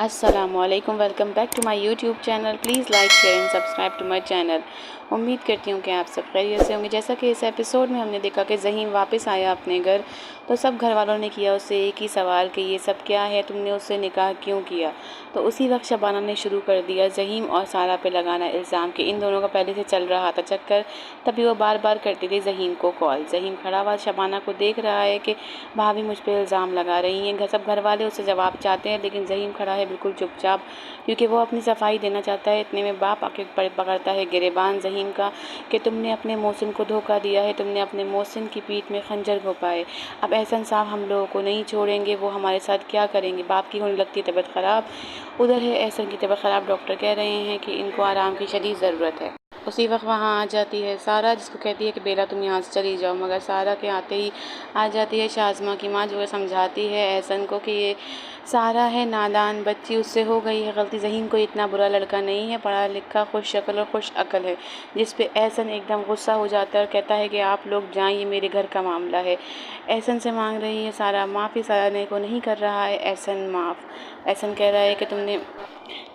अस्सलाम वालेकुम, welcome back to my YouTube channel. Please like share and subscribe to my channel. उम्मीद करती हूँ कि आप सब खैरियत से होंगे। जैसा कि इस एपिसोड में हमने देखा कि ज़हीम वापस आया अपने घर, तो सब घर वालों ने किया उससे एक ही सवाल कि ये सब क्या है, तुमने उससे निकाह क्यों किया। तो उसी वक्त शबाना ने शुरू कर दिया ज़हीम और सारा पे लगाना इल्ज़ाम कि इन दोनों का पहले से चल रहा था चक्कर। तभी वो बार बार करती थी ज़हीम को कॉल। ज़हीम खड़ा हुआ शबाना को देख रहा है कि भाभी मुझ पे इल्ज़ाम लगा रही हैं। सब घर वाले उससे जवाब चाहते हैं, लेकिन ज़हीम खड़ा है बिल्कुल चुपचाप, क्योंकि वो अपनी सफाई देना चाहता है। इतने में बाप आके पकड़ता है गिरेबान ज़हीम का कि तुमने अपने मोहसिन को धोखा दिया है, तुमने अपने मोहसिन की पीठ में खंजर घोंपा है। अब एहसन साहब हम लोगों को नहीं छोड़ेंगे, वो हमारे साथ क्या करेंगे। बाप की होने लगती है तबीयत ख़राब। उधर है एहसन की तबीयत ख़राब, डॉक्टर कह रहे हैं कि इनको आराम की शदीद ज़रूरत है। उसी वक्त वहाँ आ जाती है सारा, जिसको कहती है कि बेला तुम यहाँ से चली जाओ। मगर सारा के आते ही आ जाती है शाज़मा की माँ, जो है समझाती है एहसन को कि ये सारा है नादान बच्ची, उससे हो गई है गलती। ज़हीम कोई इतना बुरा लड़का नहीं है, पढ़ा लिखा, खुश शक्ल और खुश अकल है। जिस पे एहसन एकदम गुस्सा हो जाता है और कहता है कि आप लोग जाएं, ये मेरे घर का मामला है। एहसन से मांग रही है सारा माफ़ी। सारा ने को नहीं कर रहा है एहसन माफ़। एहसन कह रहा है कि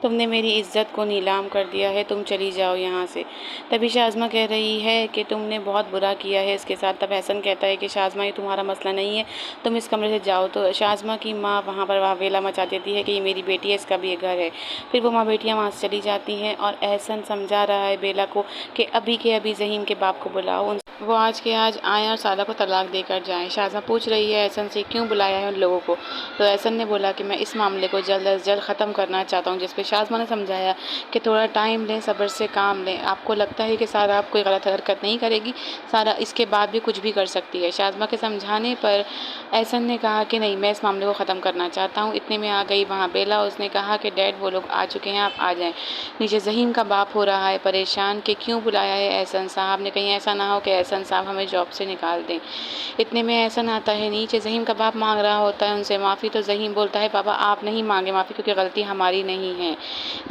तुमने मेरी इज़्ज़त को नीलाम कर दिया है, तुम चली जाओ यहाँ से। तभी शाज़मा कह रही है कि तुमने बहुत बुरा किया है इसके साथ। तब एहसन कहता है कि शाज़मा ये तुम्हारा मसला नहीं है, तुम इस कमरे से जाओ। तो शाज़मा की माँ वहाँ पर वावेला मचा देती है कि ये मेरी बेटी है, इसका भी ये घर है। फिर वो माँ बेटियाँ वहाँ से चली जाती हैं और एहसन समझा रहा है बेला को कि अभी के अभी ज़हीम के बाप को बुलाओ, वो आज के आज आएँ और सारा को तलाक देकर जाएँ। शाज़मा पूछ रही है एहसन से क्यों बुलाया है उन लोगों को। तो एहसन ने बोला कि मैं इस मामले को जल्द अज जल्द ख़त्म करना चाहता हूँ। जिस पे शाज़मा ने समझाया कि थोड़ा टाइम लें, सब्र से काम लें। आपको लगता है कि सारा आप कोई गलत हरकत नहीं करेगी, सारा इसके बाद भी कुछ भी कर सकती है। शाज़मा के समझाने पर एहसन ने कहा कि नहीं, मैं इस मामले को ख़त्म करना चाहता हूँ। इतने में आ गई वहाँ बेला। उसने कहा कि डैड वो लोग आ चुके हैं, आप आ जाएँ। नीचे ज़हीम का बाप हो रहा है परेशान कि क्यों बुलाया है एहसन साहब ने, कहीं ऐसा ना हो कि एहसन साहब हमें जॉब से निकाल दें। इतने में एहसन आता है नीचे। ज़हीम का बाप मांग रहा होता है उनसे माफ़ी। तो ज़हीम बोलता है पापा आप नहीं मांगे माफ़ी, क्योंकि गलती हमारी नहीं है।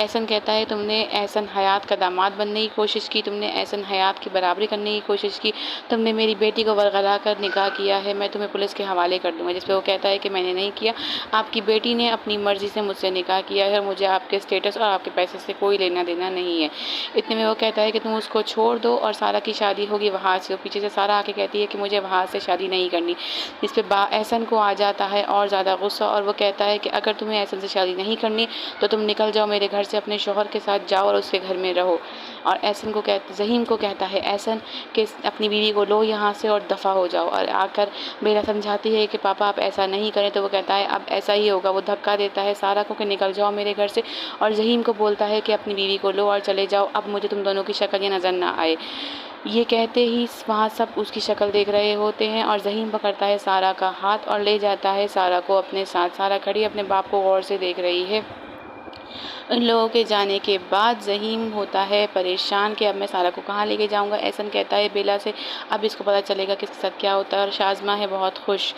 एहसन कहता है तुमने एहसन हयात का दामाद बनने की कोशिश की, तुमने एहसन हयात की बराबरी करने की कोशिश की, तुमने मेरी बेटी को वरगला कर निकाह किया है, मैं तुम्हें पुलिस के हवाले कर दूंगा। जिस पे वो कहता है कि मैंने नहीं किया, आपकी बेटी ने अपनी मर्ज़ी से मुझसे निकाह किया है और मुझे आपके स्टेटस और आपके पैसे से कोई लेना देना नहीं है। इतने में वो कहता है कि तुम उसको छोड़ दो और सारा की शादी होगी वहाँ से। पीछे से सारा आके कहती है कि मुझे वहाँ से शादी नहीं करनी। जिस पे एहसन को आ जाता है और ज़्यादा गुस्सा, और वो कहता है कि अगर तुम्हें एहसन से शादी नहीं करनी तो तुम निकल जाओ मेरे घर से, अपने शौहर के साथ जाओ और उसके घर में रहो। और एहसन को ज़हीम को कहता है एहसन कि अपनी बीवी को लो यहाँ से और दफ़ा हो जाओ। और आकर बेला समझाती है कि पापा आप ऐसा नहीं करें। तो वो कहता है अब ऐसा ही होगा। वो धक्का देता है सारा को कि निकल जाओ मेरे घर से, और ज़हीम को बोलता है कि अपनी बीवी को लो और चले जाओ, अब मुझे तुम दोनों की शक्ल ये नज़र ना आए। ये कहते ही वहाँ सब उसकी शक्ल देख रहे होते हैं और ज़हीम पकड़ता है सारा का हाथ और ले जाता है सारा को अपने साथ। सारा खड़ी अपने बाप को गौर से देख रही है। इन लोगों के जाने के बाद ज़हीम होता है परेशान कि अब मैं सारा को कहाँ लेके जाऊँगा। एहसन कहता है बेला से अब इसको पता चलेगा कि इसके साथ क्या होता है। और शाज़मा है बहुत खुश,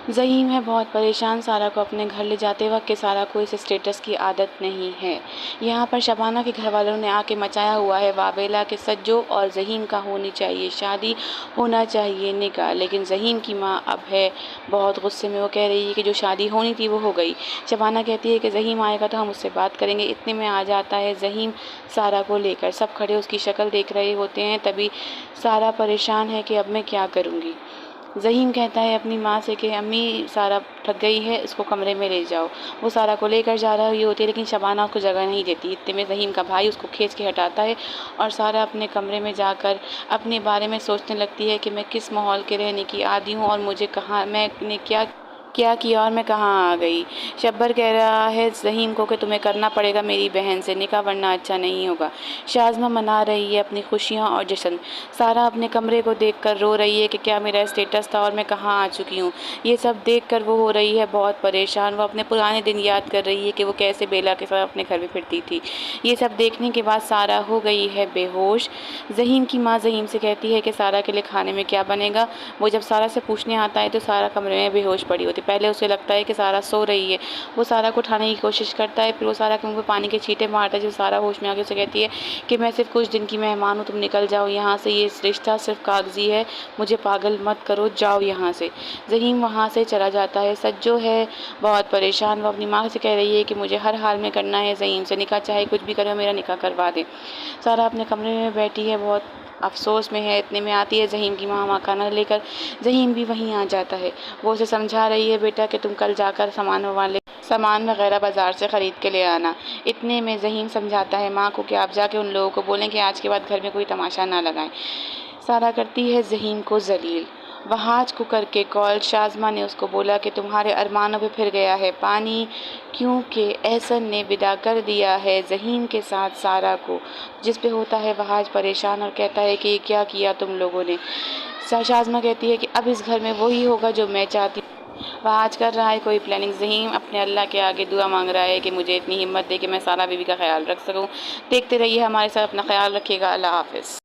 ज़हीम है बहुत परेशान सारा को अपने घर ले जाते वक्त कि सारा को इस स्टेटस की आदत नहीं है। यहाँ पर शबाना के घर वालों ने आके मचाया हुआ है वावेला के सज्जो और ज़हीम का होनी चाहिए शादी, होना चाहिए निकाह। लेकिन ज़हीम की माँ अब है बहुत गुस्से में। वो कह रही है कि जो शादी होनी थी वो हो गई। शबाना कहती है कि ज़हीम आएगा तो हम उससे बात करेंगे। इतने में आ जाता है ज़हीम सारा को लेकर। सब खड़े उसकी शक्ल देख रहे होते हैं। तभी सारा परेशान है कि अब मैं क्या करूँगी। ज़हीम कहता है अपनी माँ से कि अम्मी सारा थक गई है, इसको कमरे में ले जाओ। वो सारा को लेकर जा रही होती है, लेकिन शबाना उसको जगह नहीं देती। इतने में ज़हीम का भाई उसको खींच के हटाता है और सारा अपने कमरे में जाकर अपने बारे में सोचने लगती है कि मैं किस माहौल के रहने की आदी हूँ और मुझे कहाँ मैंने क्या किया और मैं कहाँ आ गई। शब्बर कह रहा है ज़हीम को कि तुम्हें करना पड़ेगा मेरी बहन से निकाह, वरना अच्छा नहीं होगा। शाज़मा मना रही है अपनी खुशियाँ और जश्न। सारा अपने कमरे को देखकर रो रही है कि क्या मेरा स्टेटस था और मैं कहाँ आ चुकी हूँ। ये सब देखकर वो हो रही है बहुत परेशान। वो अपने पुराने दिन याद कर रही है कि वो कैसे बेला के साथ अपने घर में फिरती थी। ये सब देखने के बाद सारा हो गई है बेहोश। ज़हीम की माँ ज़हीम से कहती है कि सारा के लिए खाने में क्या बनेगा। वो जब सारा से पूछने आता है तो सारा कमरे में बेहोश पड़ी होती। پہلے اسے لگتا ہے کہ سارا سو رہی ہے، وہ سارا کو اٹھانے کی کوشش کرتا ہے، پھر وہ سارا کے منہ پہ پانی کے چھینٹے مارتا ہے، جو سارا ہوش میں آ کے اسے کہتی ہے کہ میں صرف کچھ دن کی مہمان ہوں، تم نکل جاؤ یہاں سے، یہ رشتہ صرف کاغذی ہے، مجھے پاگل مت کرو، جاؤ یہاں سے۔ ظہیم وہاں سے چلا جاتا ہے۔ سجو ہے بہت پریشان، وہ اپنی ماں سے کہہ رہی ہے کہ مجھے ہر حال میں کرنا ہے ظہیم سے نکاح، چاہے کچھ بھی کرے میرا نکاح کروا دے۔ سارا اپنے کمرے میں بیٹھی ہے، بہت افسوس میں ہے، اتنے میں آتی ہے ظہیم کی ماں کھانا لے کر، ظہیم بھی وہیں آ جاتا ہے۔ وہ اسے سمجھا رہی ہے بیٹا کہ تم کل جا کر سامان وغیرہ بازار سے خرید کے لے آنا۔ اتنے میں ظہیم سمجھاتا ہے ماں کو کہ آپ جا کے ان لوگوں کو بولیں کہ آج کے بعد گھر میں کوئی تماشا نہ لگائیں۔ سارا کرتی ہے ظہیم کو ذلیل۔ وہاج کو کر کے کال شازمہ نے اس کو بولا کہ تمہارے ارمانوں پہ پھر گیا ہے پانی، کیونکہ احسن نے ودا کر دیا ہے ظہیم کے ساتھ سارا کو، جس پہ ہوتا ہے وہاج پریشان اور کہتا ہے کہ یہ کیا کیا تم لوگوں نے۔ شازمہ کہتی ہے کہ اب اس گھر میں وہی ہوگا جو میں چاہتی ہوں۔ وہاج کر رہا ہے کوئی پلاننگ، ظہیم اپنے اللہ کے آگے دعا مانگ رہا ہے کہ مجھے اتنی ہمت دے کہ میں سارا بیوی کا خیال رکھ سکوں۔ دیکھتے رہیے ہمارے ساتھ، اپنا خیال رکھیے گا، اللہ حافظ۔